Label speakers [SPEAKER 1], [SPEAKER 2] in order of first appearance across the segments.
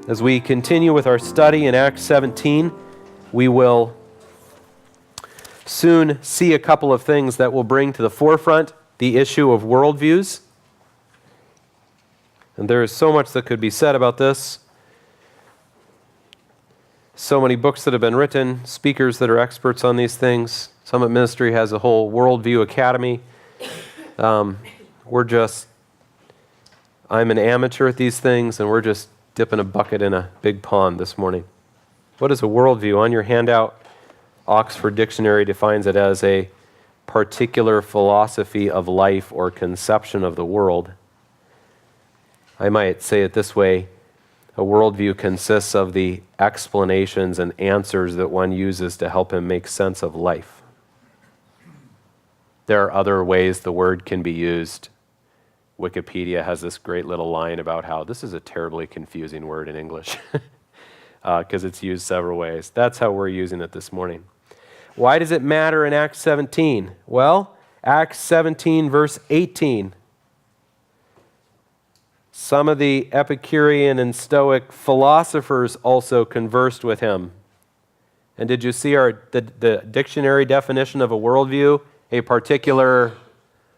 [SPEAKER 1] As we continue with our study in Acts 17, we will soon see a couple of things that will bring to the forefront the issue of worldviews. And there is so much that could be said about this. So many books that have been written, speakers that are experts on these things. Summit Ministry has a whole worldview academy. I'm an amateur at these things, and we're just dipping a bucket in a big pond this morning. What is a worldview? On your handout, Oxford Dictionary defines it as a particular philosophy of life or conception of the world. I might say it this way: a worldview consists of the explanations and answers that one uses to help him make sense of life. There are other ways the word can be used. Wikipedia has this great little line about how this is a terribly confusing word in English because it's used several ways. That's how we're using it this morning. Why does it matter in Acts 17? Well, Acts 17 verse 18. Some of the Epicurean and Stoic philosophers also conversed with him. And did you see the dictionary definition of a worldview? A particular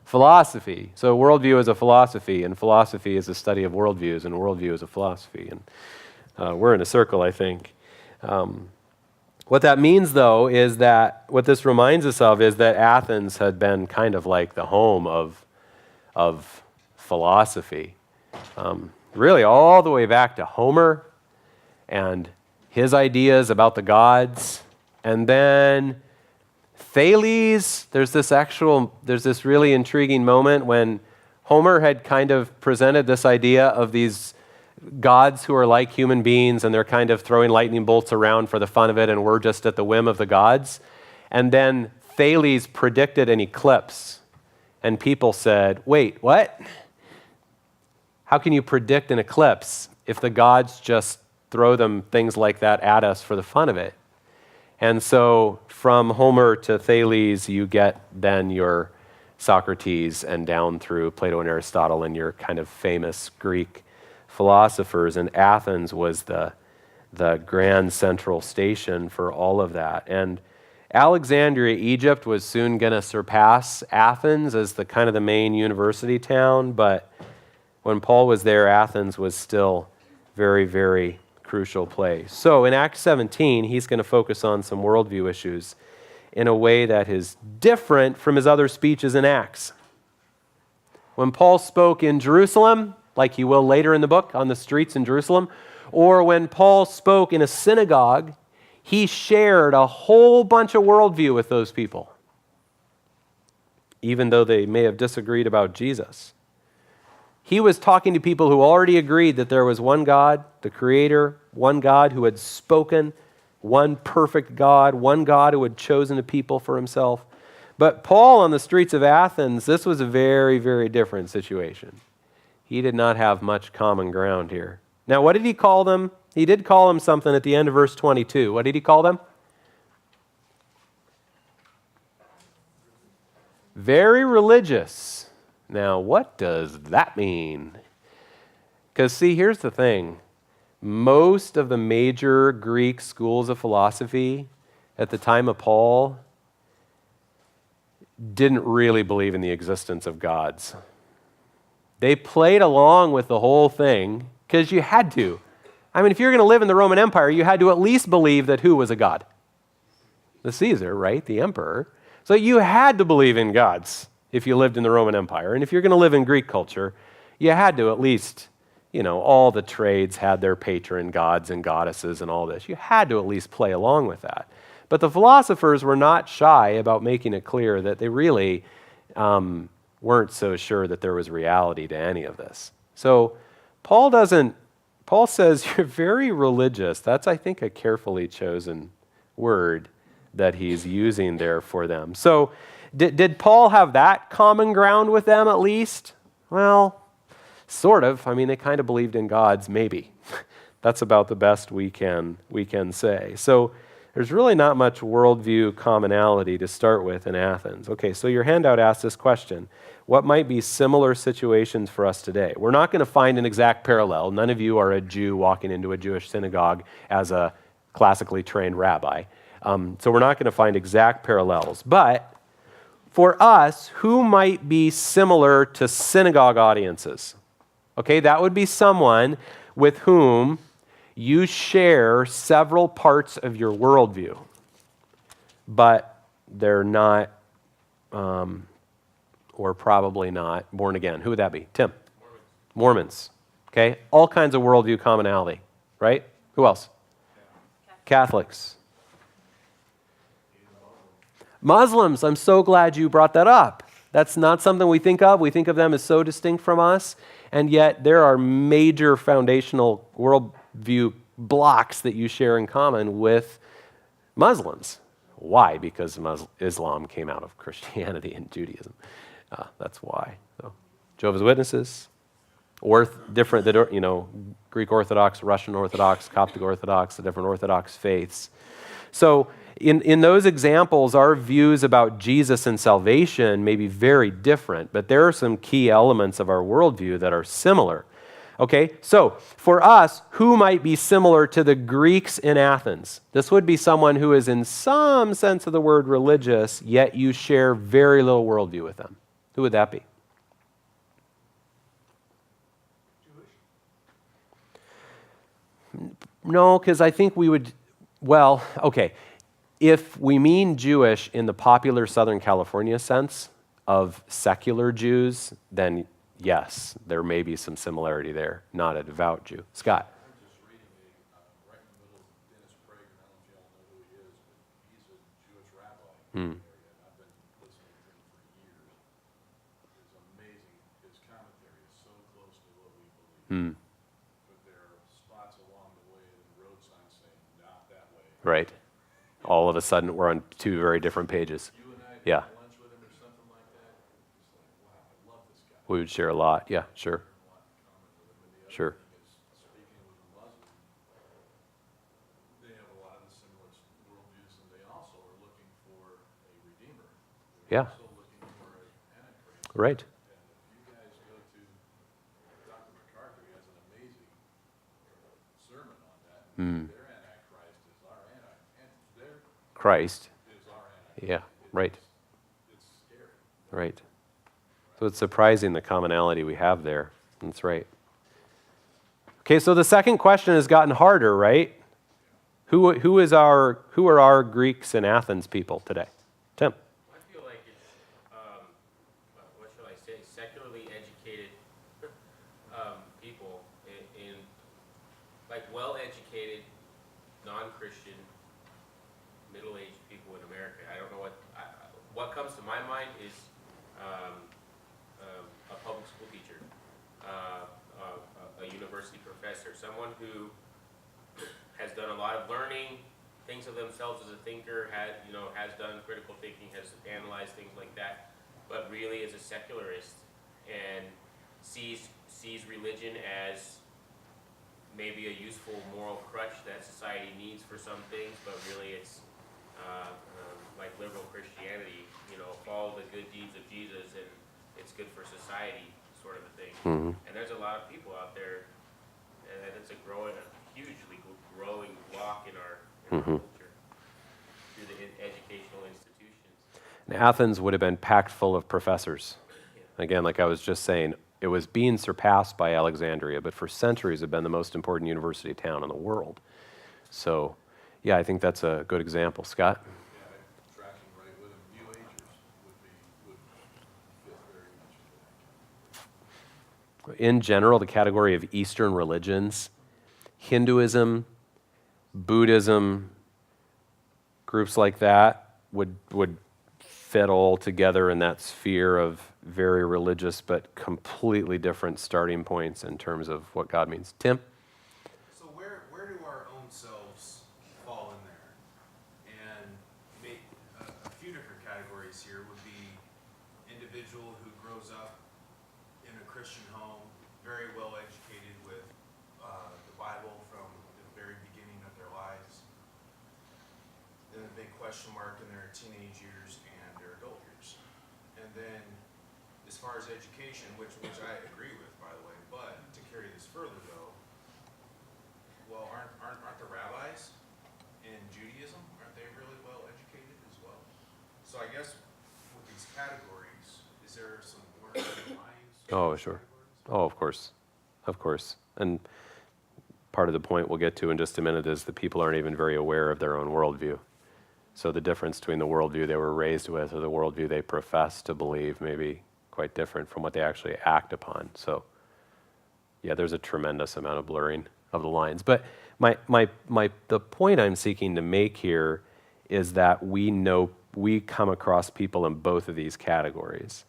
[SPEAKER 1] philosophy. So worldview is a philosophy, and philosophy is a study of worldviews, and worldview is a philosophy. And we're in a circle, I think. What that means, though, is that what this reminds us of is that Athens had been kind of like the home of philosophy. Really all the way back to Homer and his ideas about the gods. And then Thales, there's this really intriguing moment when Homer had kind of presented this idea of these gods who are like human beings, and they're kind of throwing lightning bolts around for the fun of it, and we're just at the whim of the gods. And then Thales predicted an eclipse, and people said, wait, what? How can you predict an eclipse if the gods just throw things like that at us for the fun of it? And so from Homer to Thales, you get then your Socrates and down through Plato and Aristotle and your kind of famous Greek philosophers. And Athens was the grand central station for all of that. And Alexandria, Egypt was soon going to surpass Athens as the kind of the main university town, but when Paul was there, Athens was still very, very crucial place. So in Acts 17, he's going to focus on some worldview issues in a way that is different from his other speeches in Acts. When Paul spoke in Jerusalem, like he will later in the book, on the streets in Jerusalem, or when Paul spoke in a synagogue, he shared a whole bunch of worldview with those people, even though they may have disagreed about Jesus. He was talking to people who already agreed that there was one God, the Creator, one God who had spoken, one perfect God, one God who had chosen a people for himself. But Paul on the streets of Athens, this was a very, very different situation. He did not have much common ground here. Now, what did he call them? He did call them something at the end of verse 22. What did he call them? Very religious. Now, what does that mean? Because, see, here's the thing. Most of the major Greek schools of philosophy at the time of Paul didn't really believe in the existence of gods. They played along with the whole thing because you had to. I mean, if you're going to live in the Roman Empire, you had to at least believe that who was a god? The Caesar, right? The emperor. So you had to believe in gods if you lived in the Roman Empire. And if you're going to live in Greek culture, you had to at least, all the trades had their patron gods and goddesses and all this. You had to at least play along with that. But the philosophers were not shy about making it clear that they really weren't so sure that there was reality to any of this. So Paul says, you're very religious. That's, I think, a carefully chosen word that he's using there for them. So did Paul have that common ground with them at least? Well, sort of. I mean, they kind of believed in gods, maybe. That's about the best we can say. So there's really not much worldview commonality to start with in Athens. Okay, so your handout asks this question. what might be similar situations for us today. We're not going to find an exact parallel. None of you are a Jew walking into a Jewish synagogue as a classically trained rabbi. So we're not going to find exact parallels. But for us, who might be similar to synagogue audiences? Okay, that would be someone with whom you share several parts of your worldview, but they're not, or probably not, born again. Who would that be? Tim? Mormons. Okay, all kinds of worldview commonality, right? Who else? Catholics. Muslims, I'm so glad you brought that up. That's not something we think of. We think of them as so distinct from us, and yet there are major foundational worldview blocks that you share in common with Muslims. Why? Because Islam came out of Christianity and Judaism. That's why. So, Jehovah's Witnesses, Greek Orthodox, Russian Orthodox, Coptic Orthodox, the different Orthodox faiths. So in those examples, our views about Jesus and salvation may be very different, but there are some key elements of our worldview that are similar. Okay, so for us, who might be similar to the Greeks in Athens? This would be someone who is in some sense of the word religious, yet you share very little worldview with them. Who would that be? Jewish? No, because I think we would, if we mean Jewish in the popular Southern California sense of secular Jews, then yes, there may be some similarity there, not a devout Jew. Scott?
[SPEAKER 2] I'm just reading right in the middle of Dennis Prager. I don't know if y'all know who he is, but he's a Jewish rabbi in the area, and I've been listening to him for years. It's amazing. His commentary is so close to what we believe. But there are spots along the way in the road signs saying, not that way.
[SPEAKER 1] Right. All of a sudden, we're on two very different pages.
[SPEAKER 2] You and I
[SPEAKER 1] Yeah.
[SPEAKER 2] had lunch with him or something like that. It's like, wow, I love this guy.
[SPEAKER 1] We would share a lot. Yeah, sure.
[SPEAKER 2] A lot in common with him. And the other
[SPEAKER 1] Sure.
[SPEAKER 2] thing is, speaking with a Muslim, they have a lot of the similar worldviews, and they also are looking for a redeemer. They're
[SPEAKER 1] Yeah.
[SPEAKER 2] also looking for an antichrist.
[SPEAKER 1] Right.
[SPEAKER 2] And if you guys go to Dr. MacArthur, he has an amazing sermon on that. Their antichrist is our their
[SPEAKER 1] Christ.
[SPEAKER 2] is our antichrist.
[SPEAKER 1] Yeah, right.
[SPEAKER 2] It's scary.
[SPEAKER 1] Right. So it's surprising the commonality we have there. That's right. Okay, so the second question has gotten harder, right? Who are our Greeks and Athens people today? Tim.
[SPEAKER 3] I feel like it's, what shall I say, secularly educated people in like well-educated, non-Christian, middle-aged people in America. I don't know what comes to my mind is a public school teacher, a university professor, someone who has done a lot of learning, thinks of themselves as a thinker, has done critical thinking, has analyzed things like that, but really is a secularist and sees religion as maybe a useful moral crutch that society needs for some things, but really it's like liberal Christianity, follow the good deeds of Jesus and it's good for society sort of a thing. And there's a lot of people out there, and it's a hugely growing block in our culture through the educational institutions.
[SPEAKER 1] And Athens would have been packed full of professors. Again, like I was just saying, it was being surpassed by Alexandria, but for centuries have been the most important university town in the world. So, yeah, I think that's a good example. Scott?
[SPEAKER 2] Yeah, I'm tracking right with him. New Agers would fit very much into that.
[SPEAKER 1] In general, the category of Eastern religions, Hinduism, Buddhism, groups like that would fit all together in that sphere of very religious but completely different starting points in terms of what God means. Tim?
[SPEAKER 4] So where do our own selves fall in there? And a few different categories here would be individual who grows up in a Christian home, very well educated with the Bible from the very beginning of their lives. Then a big question mark in their teenage years and their adult years. And then as far as education, which I agree with, by the way, but to carry this further though, well, aren't the rabbis in Judaism, aren't they really well educated as well? So I guess with these categories, is there some blurring of the lines?
[SPEAKER 1] Oh, sure. Oh, of course. Of course. And part of the point we'll get to in just a minute is the people aren't even very aware of their own worldview. So the difference between the worldview they were raised with or the worldview they profess to believe may be quite different from what they actually act upon. So yeah, there's a tremendous amount of blurring of the lines. But the point I'm seeking to make here is that we come across people in both of these categories.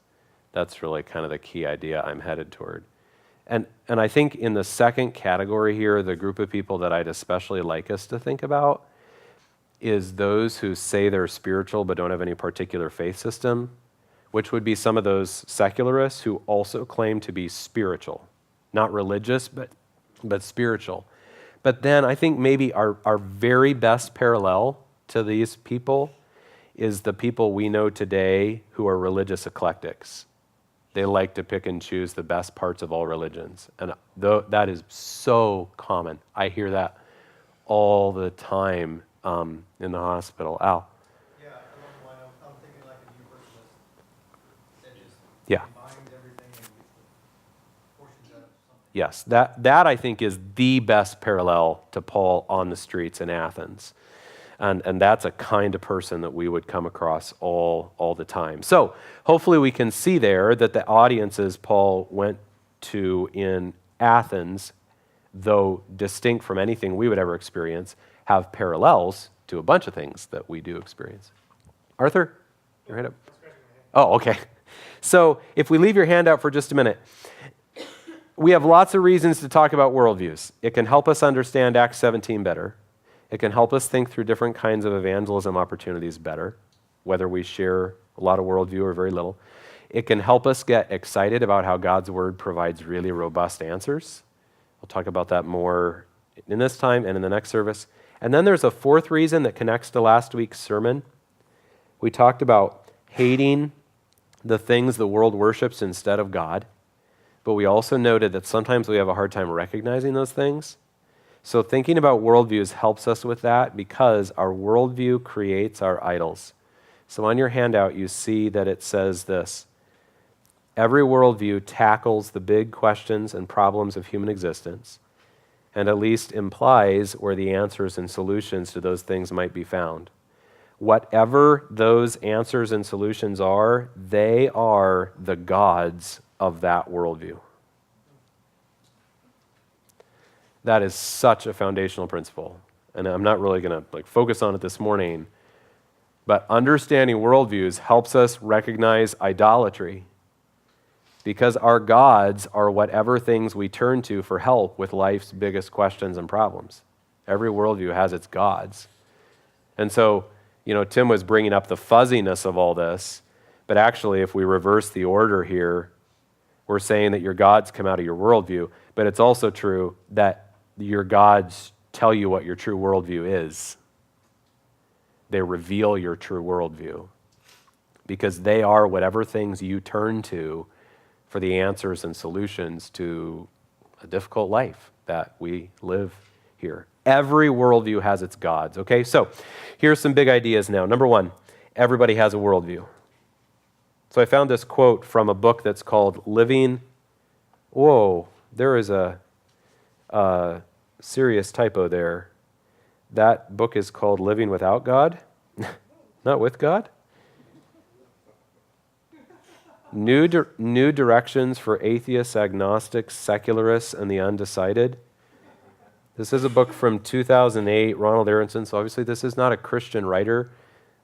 [SPEAKER 1] That's really kind of the key idea I'm headed toward. And I think in the second category here, the group of people that I'd especially like us to think about is those who say they're spiritual but don't have any particular faith system, which would be some of those secularists who also claim to be spiritual. Not religious, but spiritual. But then I think maybe our very best parallel to these people is the people we know today who are religious eclectics. They like to pick and choose the best parts of all religions. And that is so common. I hear that all the time in the hospital. Al?
[SPEAKER 5] Yeah, along the line, I'm thinking like a new that just
[SPEAKER 1] Yeah.
[SPEAKER 5] combines everything and gets the portions out of something.
[SPEAKER 1] Yes, that I think is the best parallel to Paul on the streets in Athens. And that's a kind of person that we would come across all the time. So hopefully we can see there that the audiences Paul went to in Athens, though distinct from anything we would ever experience, have parallels to a bunch of things that we do experience. Arthur, your hand up. Oh, okay. So if we leave your hand out for just a minute, we have lots of reasons to talk about worldviews. It can help us understand Acts 17 better. It can help us think through different kinds of evangelism opportunities better, whether we share a lot of worldview or very little. It can help us get excited about how God's word provides really robust answers. We'll talk about that more in this time and in the next service. And then there's a fourth reason that connects to last week's sermon. We talked about hating the things the world worships instead of God, but we also noted that sometimes we have a hard time recognizing those things. So thinking about worldviews helps us with that because our worldview creates our idols. So on your handout, you see that it says this: every worldview tackles the big questions and problems of human existence, and at least implies where the answers and solutions to those things might be found. Whatever those answers and solutions are, they are the gods of that worldview. That is such a foundational principle. And I'm not really going to focus on it this morning, but understanding worldviews helps us recognize idolatry because our gods are whatever things we turn to for help with life's biggest questions and problems. Every worldview has its gods. And so, Tim was bringing up the fuzziness of all this, but actually if we reverse the order here, we're saying that your gods come out of your worldview, but it's also true that your gods tell you what your true worldview is. They reveal your true worldview because they are whatever things you turn to for the answers and solutions to a difficult life that we live here. Every worldview has its gods, okay? So here's some big ideas now. Number one, everybody has a worldview. So I found this quote from a book that's called Living... Whoa, there is a serious typo there. That book is called Living Without God, not with God. New Directions for Atheists, Agnostics, Secularists, and the Undecided. This is a book from 2008, Ronald Aronson, so obviously this is not a Christian writer,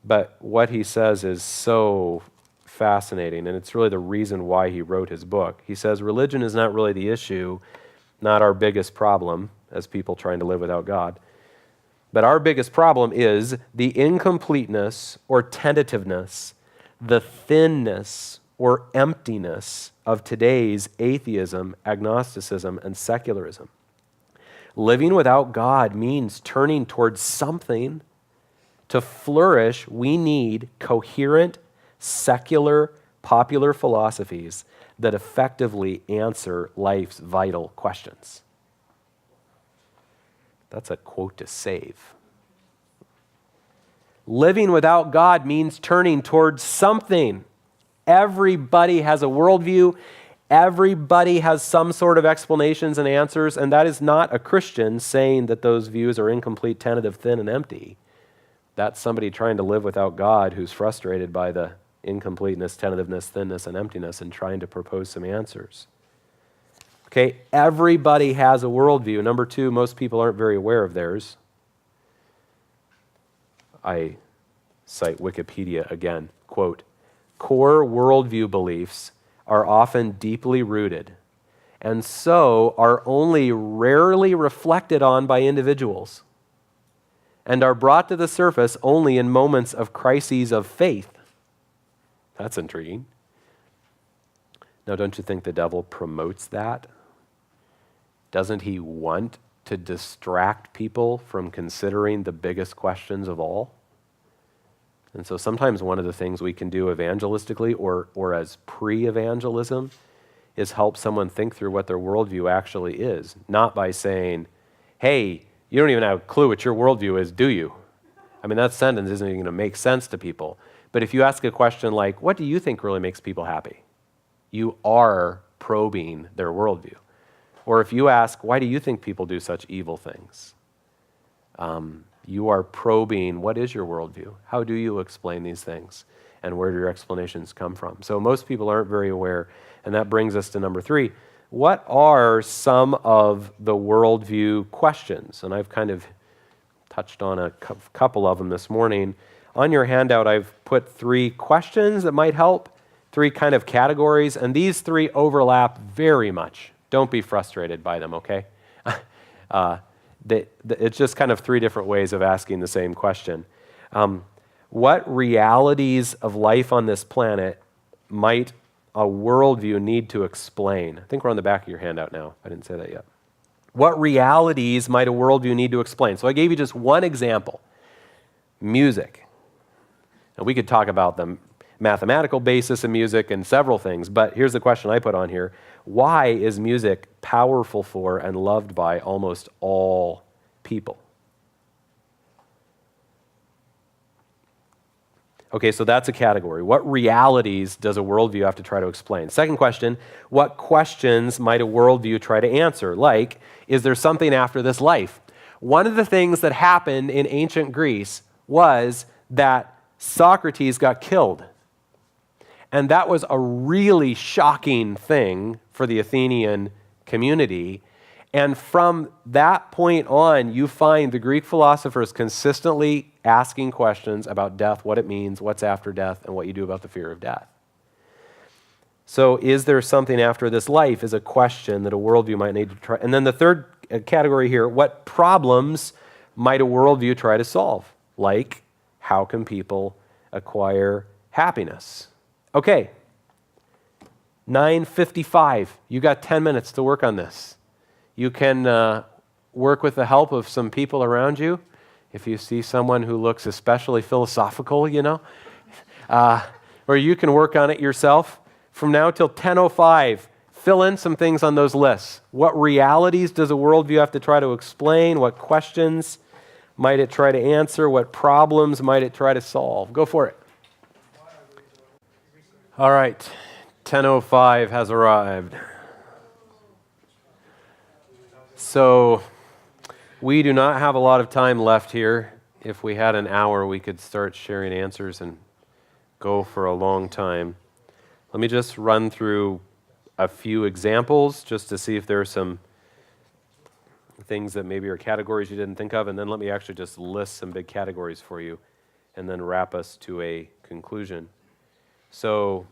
[SPEAKER 1] but what he says is so fascinating, and it's really the reason why he wrote his book. He says, religion is not really the issue, not our biggest problem as people trying to live without God. But our biggest problem is the incompleteness or tentativeness, the thinness or emptiness of today's atheism, agnosticism, and secularism. Living without God means turning towards something. To flourish, we need coherent, secular, popular philosophies that effectively answer life's vital questions. That's a quote to save. Living without God means turning towards something. Everybody has a worldview. Everybody has some sort of explanations and answers, and that is not a Christian saying that those views are incomplete, tentative, thin, and empty. That's somebody trying to live without God who's frustrated by the incompleteness, tentativeness, thinness, and emptiness and trying to propose some answers. Okay, everybody has a worldview. Number two, most people aren't very aware of theirs. I cite Wikipedia again, quote, core worldview beliefs are often deeply rooted and so are only rarely reflected on by individuals and are brought to the surface only in moments of crises of faith. That's intriguing. Now, don't you think the devil promotes that? Doesn't he want to distract people from considering the biggest questions of all? And so sometimes one of the things we can do evangelistically or as pre-evangelism is help someone think through what their worldview actually is, not by saying, hey, you don't even have a clue what your worldview is, do you? I mean, that sentence isn't even going to make sense to people. But if you ask a question like, what do you think really makes people happy? You are probing their worldview. Or if you ask, why do you think people do such evil things? You are probing, what is your worldview? How do you explain these things? And where do your explanations come from? So most people aren't very aware, and that brings us to number three. What are some of the worldview questions? And I've kind of touched on a couple of them this morning. On your handout, I've put 3 questions that might help, 3 kind of categories, and these 3 overlap very much. Don't be frustrated by them, okay? It's just kind of 3 different ways of asking the same question. What realities of life on this planet might a worldview need to explain? I think we're on the back of your handout now. I didn't say that yet. What realities might a worldview need to explain? So I gave you just one example, music. And we could talk about the mathematical basis of music and several things, but here's the question I put on here. Why is music powerful for and loved by almost all people? Okay, so that's a category. What realities does a worldview have to try to explain? Second question, what questions might a worldview try to answer? Like, is there something after this life? One of the things that happened in ancient Greece was that Socrates got killed. And that was a really shocking thing for the Athenian community. And from that point on, you find the Greek philosophers consistently asking questions about death, what it means, what's after death, and what you do about the fear of death. So is there something after this life is a question that a worldview might need to try. And then the third category here, what problems might a worldview try to solve? Like, how can people acquire happiness? Okay, 9:55. You got 10 minutes to work on this. You can work with the help of some people around you. If you see someone who looks especially philosophical, or you can work on it yourself. From now till 10:05, fill in some things on those lists. What realities does a worldview have to try to explain? What questions might it try to answer? What problems might it try to solve? Go for it. All right, 10:05 has arrived. So we do not have a lot of time left here. If we had an hour, we could start sharing answers and go for a long time. Let me just run through a few examples just to see if there are some things that maybe are categories you didn't think of, and then let me actually just list some big categories for you and then wrap us to a conclusion. So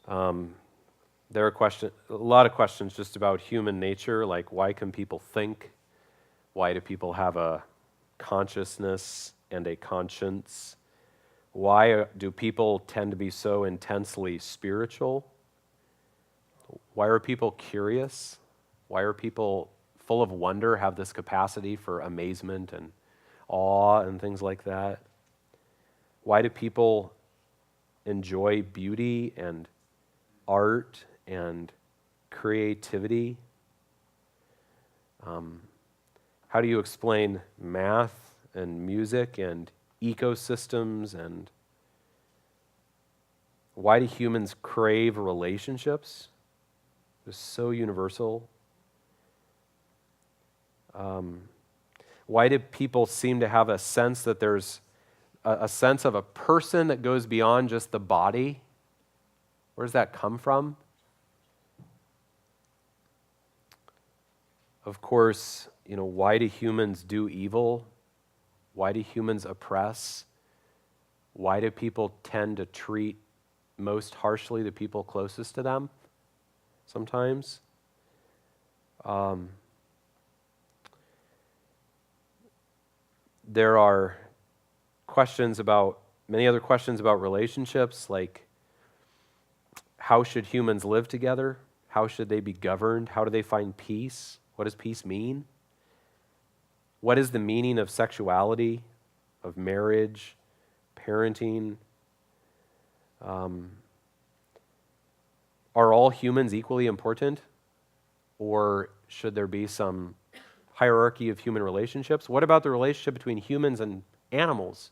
[SPEAKER 1] there are a lot of questions just about human nature, like why can people think? Why do people have a consciousness and a conscience? Why do people tend to be so intensely spiritual? Why are people curious? Why are people full of wonder, have this capacity for amazement and awe and things like that? Why do people enjoy beauty and art and creativity? How do you explain math and music and ecosystems, and why do humans crave relationships? It's so universal. Why do people seem to have a sense that there's a sense of a person that goes beyond just the body? Where does that come from? Of course, why do humans do evil? Why do humans oppress? Why do people tend to treat most harshly the people closest to them sometimes? There are many other questions about relationships, like how should humans live together? How should they be governed? How do they find peace? What does peace mean? What is the meaning of sexuality, of marriage, parenting? Are all humans equally important? Or should there be some hierarchy of human relationships? What about the relationship between humans and animals,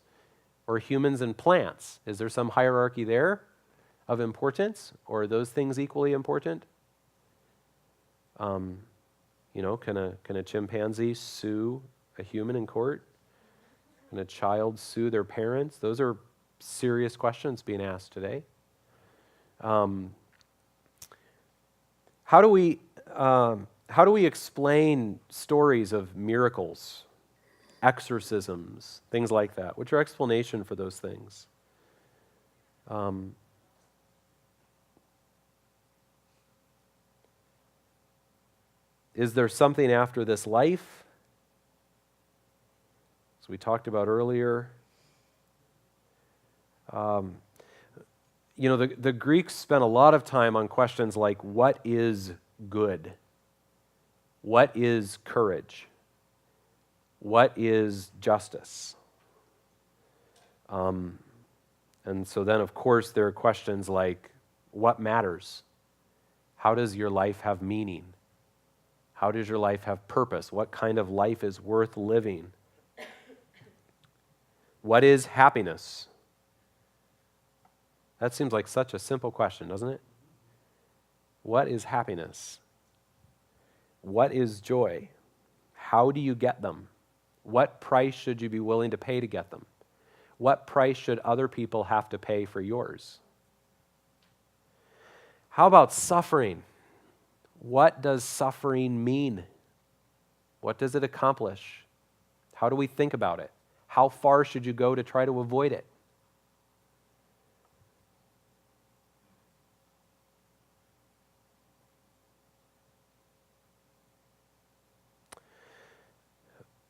[SPEAKER 1] or humans and plants? Is there some hierarchy there of importance, or are those things equally important? Can a chimpanzee sue a human in court? Can a child sue their parents? Those are serious questions being asked today. How do we explain stories of miracles, exorcisms, things like that? What's your explanation for those things? Is there something after this life? As we talked about earlier. The Greeks spent a lot of time on questions like, what is good? What is courage? What is justice? And so then, of course, there are questions like, what matters? How does your life have meaning? How does your life have purpose? What kind of life is worth living? What is happiness? That seems like such a simple question, doesn't it? What is happiness? What is joy? How do you get them? What price should you be willing to pay to get them? What price should other people have to pay for yours? How about suffering? What does suffering mean? What does it accomplish? How do we think about it? How far should you go to try to avoid it?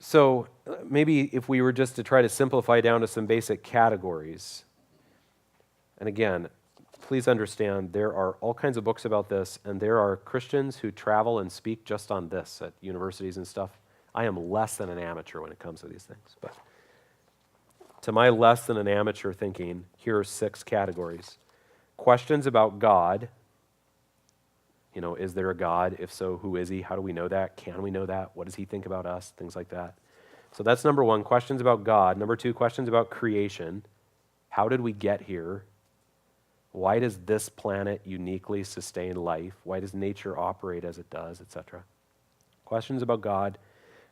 [SPEAKER 1] So maybe if we were just to try to simplify down to some basic categories, and again, please understand there are all kinds of books about this, and there are Christians who travel and speak just on this at universities and stuff. I am less than an amateur when it comes to these things, but to my less than an amateur thinking, here are 6 categories. Questions about God. Is there a God? If so, who is he? How do we know that? Can we know that? What does he think about us? Things like that. So that's number 1, questions about God. Number 2, questions about creation. How did we get here? Why does this planet uniquely sustain life? Why does nature operate as it does, etc.? Questions about God,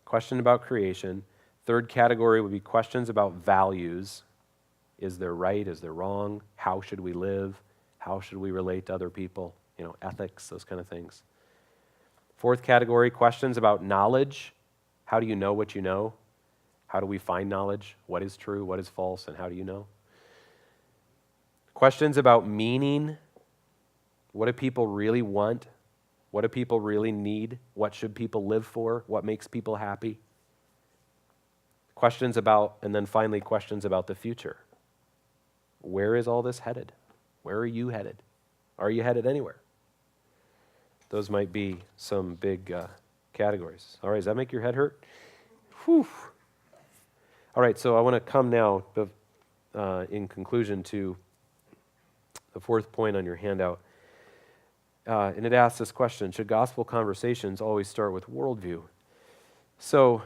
[SPEAKER 1] question about creation. 3rd category would be questions about values. Is there right? Is there wrong? How should we live? How should we relate to other people? Ethics, those kind of things. 4th category, questions about knowledge. How do you know what you know? How do we find knowledge? What is true? What is false? And how do you know? Questions about meaning. What do people really want? What do people really need? What should people live for? What makes people happy? Questions about, and then finally questions about the future. Where is all this headed? Where are you headed? Are you headed anywhere? Those might be some big categories. All right, does that make your head hurt? Whew. All right, so I want to come now, in conclusion, to the fourth point on your handout. And it asks this question: should gospel conversations always start with worldview? So,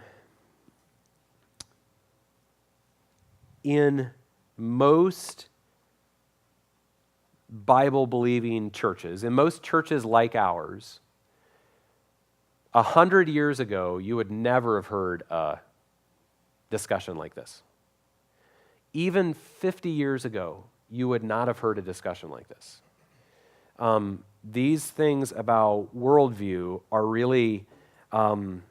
[SPEAKER 1] in most Bible-believing churches, in most churches like ours, 100 years ago, you would never have heard a discussion like this. Even 50 years ago, you would not have heard a discussion like this. These things about worldview are really an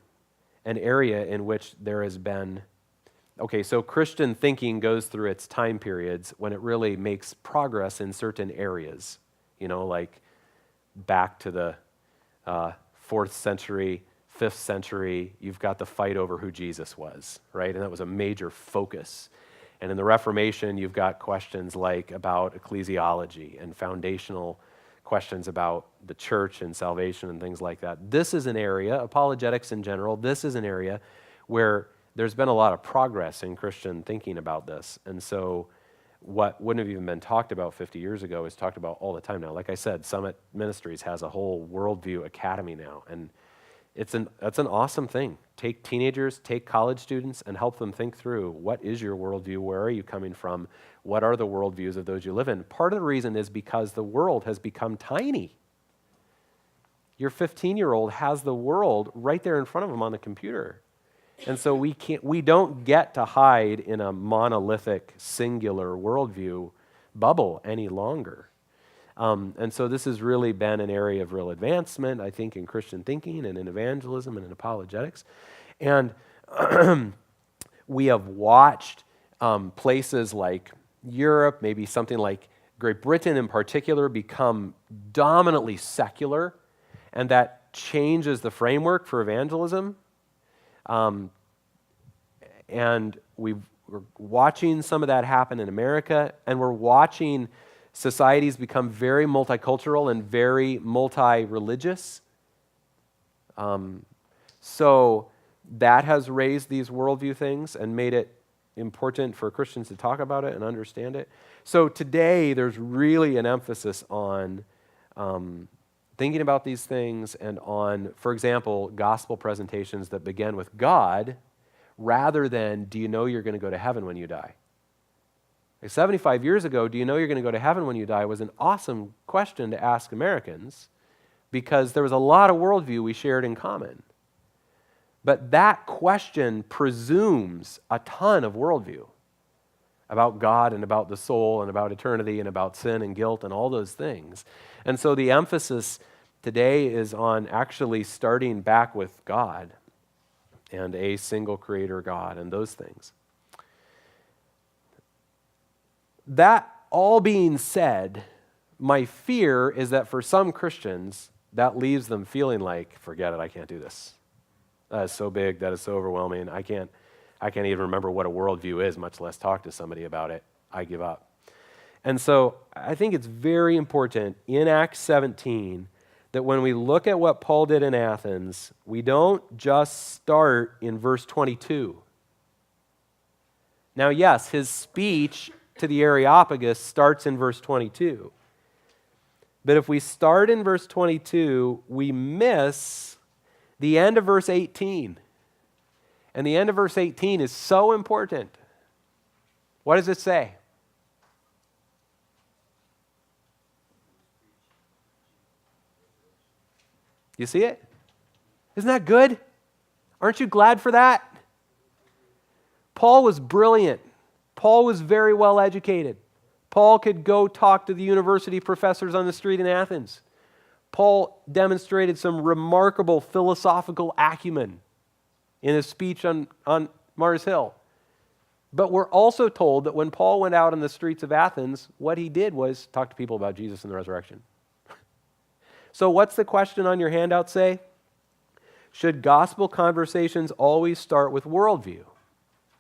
[SPEAKER 1] area in which there has been, okay, so Christian thinking goes through its time periods when it really makes progress in certain areas, like back to the 4th century, 5th century, you've got the fight over who Jesus was, right? And that was a major focus. And in the Reformation, you've got questions like about ecclesiology and foundational questions about the church and salvation and things like that. This is an area, apologetics in general, this is an area where there's been a lot of progress in Christian thinking about this. And so what wouldn't have even been talked about 50 years ago is talked about all the time now. Like I said, Summit Ministries has a whole worldview academy now, and that's an awesome thing. Take teenagers, take college students, and help them think through, what is your worldview? Where are you coming from? What are the worldviews of those you live in? Part of the reason is because the world has become tiny. Your 15-year-old has the world right there in front of him on the computer. And so we don't get to hide in a monolithic, singular worldview bubble any longer. And so this has really been an area of real advancement, I think, in Christian thinking and in evangelism and in apologetics. And we have watched places like Europe, maybe something like Great Britain in particular, become dominantly secular, and that changes the framework for evangelism. And we're watching some of that happen in America, and we're watching societies become very multicultural and very multi-religious. So that has raised these worldview things and made it important for Christians to talk about it and understand it. So today there's really an emphasis on thinking about these things and on, for example, gospel presentations that begin with God rather than, do you know you're going to go to heaven when you die? Like 75 years ago, do you know you're going to go to heaven when you die was an awesome question to ask Americans because there was a lot of worldview we shared in common. But that question presumes a ton of worldview about God and about the soul and about eternity and about sin and guilt and all those things. And so the emphasis today is on actually starting back with God and a single creator God and those things. That all being said, my fear is that for some Christians, that leaves them feeling like, forget it, I can't do this. That is so big, that is so overwhelming. I can't even remember what a worldview is, much less talk to somebody about it. I give up. And so I think it's very important in Acts 17 that when we look at what Paul did in Athens, we don't just start in verse 22. Now, yes, his speech to the Areopagus starts in verse 22. But if we start in verse 22, we miss the end of verse 18. And the end of verse 18 is so important. What does it say? You see it? Isn't that good? Aren't you glad for that? Paul was brilliant. Paul was very well educated. Paul could go talk to the university professors on the street in Athens. Paul demonstrated some remarkable philosophical acumen in his speech on Mars Hill. But we're also told that when Paul went out on the streets of Athens, what he did was talk to people about Jesus and the resurrection. So what's the question on your handout say? Should gospel conversations always start with worldview?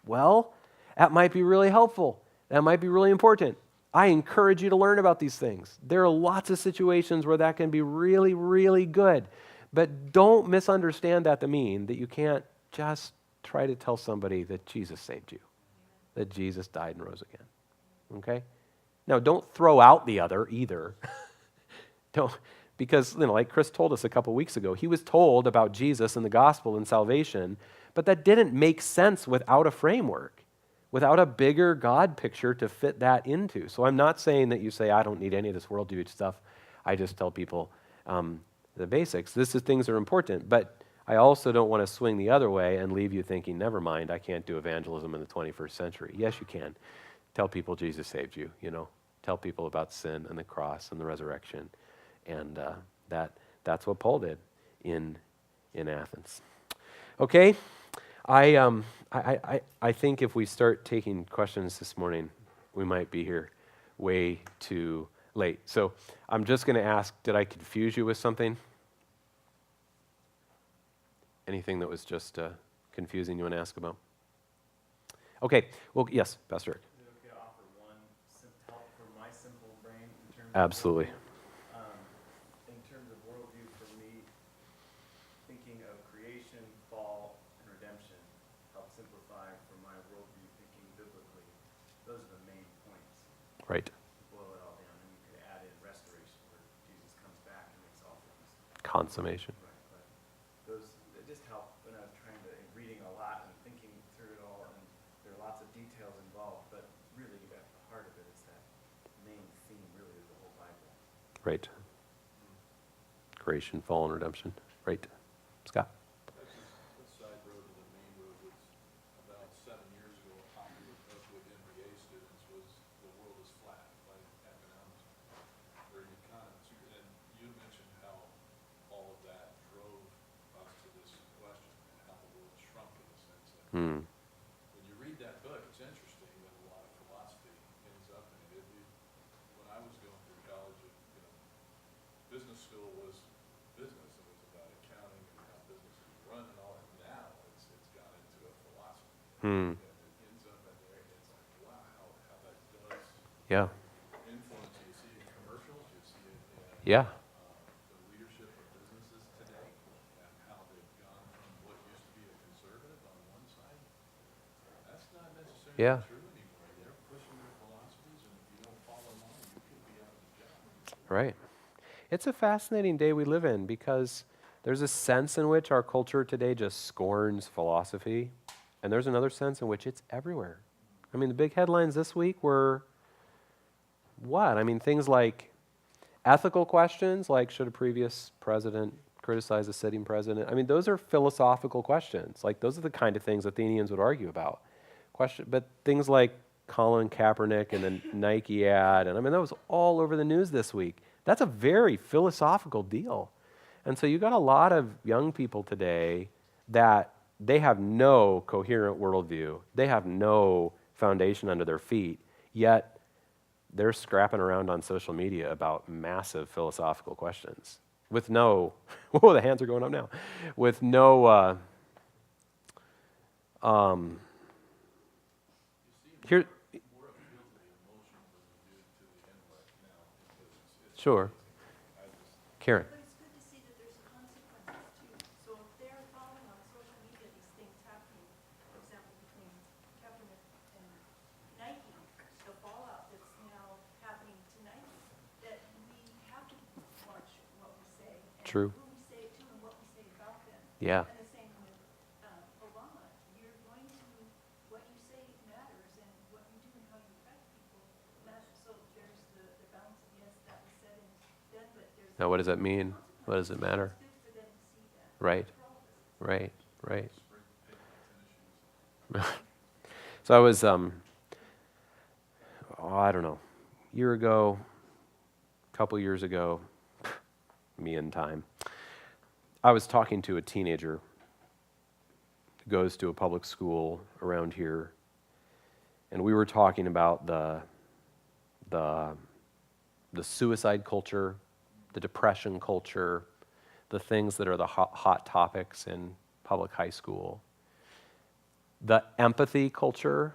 [SPEAKER 1] Well, that might be really helpful. That might be really important. I encourage you to learn about these things. There are lots of situations where that can be really, really good. But don't misunderstand that to mean that you can't just try to tell somebody that Jesus saved you, that Jesus died and rose again. Okay? Now, don't throw out the other either. Don't, because, like Chris told us a couple weeks ago, he was told about Jesus and the gospel and salvation, but that didn't make sense without a framework, without a bigger God picture to fit that into. So I'm not saying that you say, I don't need any of this worldview stuff. I just tell people the basics. Things are important, but I also don't want to swing the other way and leave you thinking, never mind, I can't do evangelism in the 21st century. Yes, you can. Tell people Jesus saved you, Tell people about sin and the cross and the resurrection. And that's what Paul did in Athens. Okay, I think if we start taking questions this morning, we might be here way too late. So I'm just going to ask, did I confuse you with something? Anything that was just confusing you want to ask about? Okay, well, yes, Pastor Eric.
[SPEAKER 6] Is it okay to offer one help for my simple brain in terms
[SPEAKER 1] Absolutely.
[SPEAKER 6] in terms of worldview for me, thinking of creation, fall, and redemption help simplify for my worldview thinking biblically. Those are the main points.
[SPEAKER 1] Right.
[SPEAKER 6] Boil it all down, and you could add in restoration where Jesus comes back and makes all things.
[SPEAKER 1] Consummation.
[SPEAKER 6] Right, but those it just help when I was trying to reading a lot and thinking through it all, and there are lots of details involved, but really at the heart of it is that main theme really is the whole Bible.
[SPEAKER 1] Right. Creation, fall, and redemption. Right. Scott.
[SPEAKER 2] This side road to the main road was about 7 years ago. A popular book with MBA students was "The World is Flat" by economics, where you and you mentioned how all of that drove us to this question and how the world shrunk in the sense that
[SPEAKER 1] Hmm.
[SPEAKER 2] when you read that book, it's interesting that a lot of philosophy ends up in it. When I was going through college, business school was business. It was about accounting and how business is run and all that. Now it's gone into a philosophy.
[SPEAKER 1] Hmm.
[SPEAKER 2] And it ends up in there, and it's like, wow, how that does
[SPEAKER 1] Yeah.
[SPEAKER 2] influence. You see it in commercials, you see it in
[SPEAKER 1] Yeah.
[SPEAKER 2] the leadership of businesses today, and how they've gone from what used to be a conservative on one side. That's not necessarily
[SPEAKER 1] Yeah.
[SPEAKER 2] true anymore. They're pushing their philosophies, and if you don't follow along, you could be out of the job.
[SPEAKER 1] Right. It's a fascinating day we live in because there's a sense in which our culture today just scorns philosophy, and there's another sense in which it's everywhere. I mean, the big headlines this week were what? I mean, things like ethical questions, like should a previous president criticize a sitting president? I mean, those are philosophical questions. Like, those are the kind of things Athenians would argue about. But things like Colin Kaepernick and the Nike ad, and I mean, that was all over the news this week. That's a very philosophical deal. And so you got a lot of young people today that they have no coherent worldview. They have no foundation under their feet, yet they're scrapping around on social media about massive philosophical questions with no, whoa, the hands are going up now, with no, here,
[SPEAKER 2] More appeal to the emotions than we do to the intellect now, because it's
[SPEAKER 1] sure, Karen.
[SPEAKER 7] But it's good to see that there's consequences too. So if they're following on social media these things happening, for example, between Kaepernick and Nike, the fallout that's now happening to Nike, that we have to watch what we say.
[SPEAKER 1] True.
[SPEAKER 7] And who we say it to and what we say about them.
[SPEAKER 1] Yeah.
[SPEAKER 7] And the same with Obama. You're going to, what you say matters, and what you do and how you affect people matters. So there's the balance of, yes, that was said and done, but there's
[SPEAKER 1] Now, what does that mean? What does it matter?
[SPEAKER 7] it's good for them to see that.
[SPEAKER 1] Right,
[SPEAKER 7] For all of us.
[SPEAKER 1] right. So I was, I don't know, year ago, couple years ago, me and time, I was talking to a teenager who goes to a public school around here, and we were talking about the suicide culture, the depression culture, the things that are the hot topics in public high school, the empathy culture,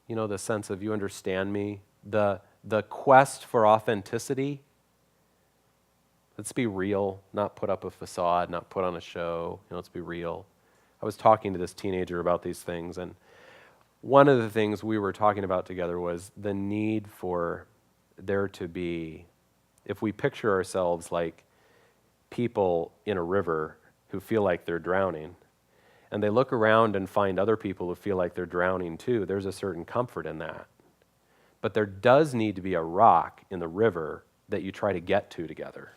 [SPEAKER 1] the sense of you understand me, the quest for authenticity. Let's be real, not put up a facade, not put on a show. Let's be real. I was talking to this teenager about these things, and one of the things we were talking about together was the need for there to be, if we picture ourselves like people in a river who feel like they're drowning, and they look around and find other people who feel like they're drowning too, there's a certain comfort in that. But there does need to be a rock in the river that you try to get to together.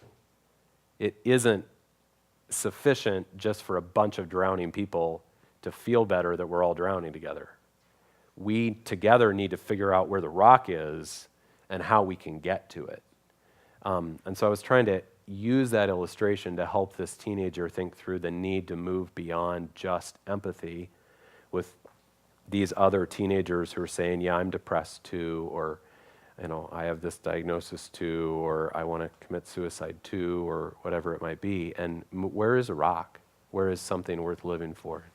[SPEAKER 1] It isn't sufficient just for a bunch of drowning people to feel better that we're all drowning together. We together need to figure out where the rock is and how we can get to it. And so I was trying to use that illustration to help this teenager think through the need to move beyond just empathy with these other teenagers who are saying, yeah, I'm depressed too, or I have this diagnosis too, or I want to commit suicide too, or whatever it might be. And where is a rock? Where is something worth living for?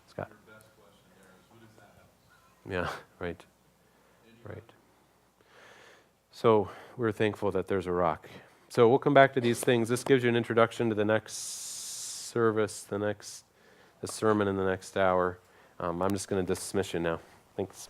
[SPEAKER 1] Scott?
[SPEAKER 2] Your best question there is, who does that help?
[SPEAKER 1] Yeah, right. Right. So we're thankful that there's a rock. So we'll come back to these things. This gives you an introduction to the next service, the sermon in the next hour. I'm just going to dismiss you now. Thanks.